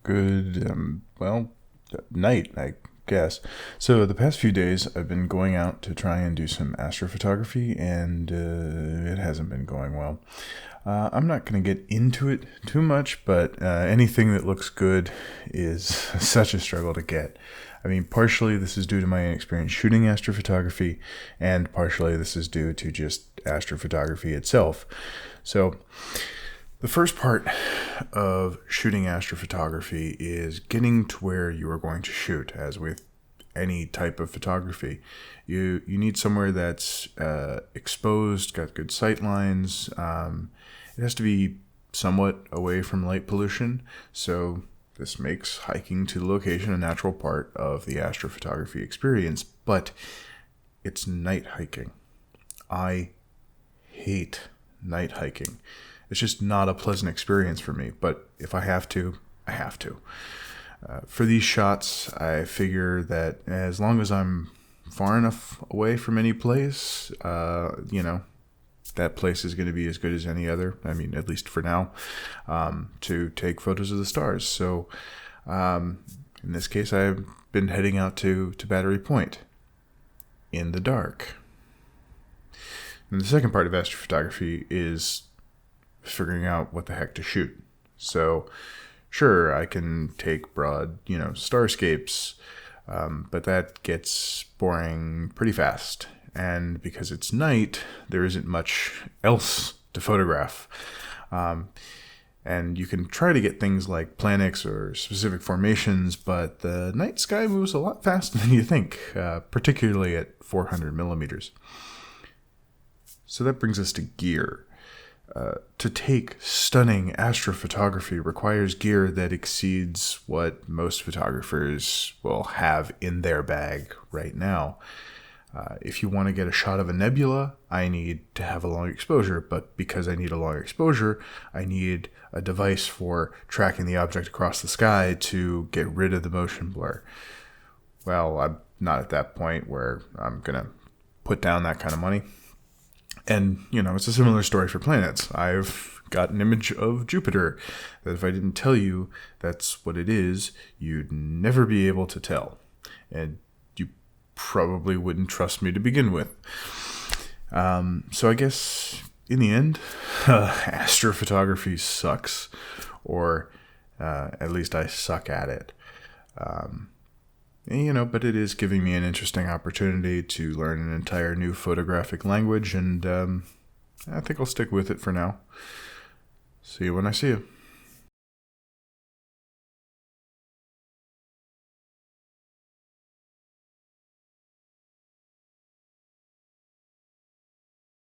Good, night, I guess. So the past few days, I've been going out to try and do some astrophotography, and it hasn't been going well. I'm not going to get into it too much, but anything that looks good is such a struggle to get. I mean, partially this is due to my inexperience shooting astrophotography, and partially this is due to just astrophotography itself. So the first part of shooting astrophotography is getting to where you are going to shoot. As with any type of photography, you need somewhere that's exposed, got good sight lines. It has to be somewhat away from light pollution, so this makes hiking to the location a natural part of the astrophotography experience. But it's night hiking. I hate night hiking. It's just not a pleasant experience for me, but if I have to, I have to. For these shots, I figure that as long as I'm far enough away from any place, that place is going to be as good as any other, I mean, at least for now, to take photos of the stars. So in this case, I've been heading out to Battery Point in the dark. And the second part of astrophotography is figuring out what the heck to shoot. So sure, I can take broad, starscapes, but that gets boring pretty fast. And because it's night, there isn't much else to photograph. And you can try to get things like planets or specific formations, but the night sky moves a lot faster than you think, particularly at 400 millimeters. So that brings us to gear. To take stunning astrophotography requires gear that exceeds what most photographers will have in their bag right now. If you want to get a shot of a nebula, I need to have a long exposure, but because I need a long exposure, I need a device for tracking the object across the sky to get rid of the motion blur. Well, I'm not at that point where I'm going to put down that kind of money. And, it's a similar story for planets. I've got an image of Jupiter that if I didn't tell you that's what it is, you'd never be able to tell. And you probably wouldn't trust me to begin with. So I guess, in the end, astrophotography sucks. Or at least I suck at it. But it is giving me an interesting opportunity to learn an entire new photographic language, and I think I'll stick with it for now. See you when I see you.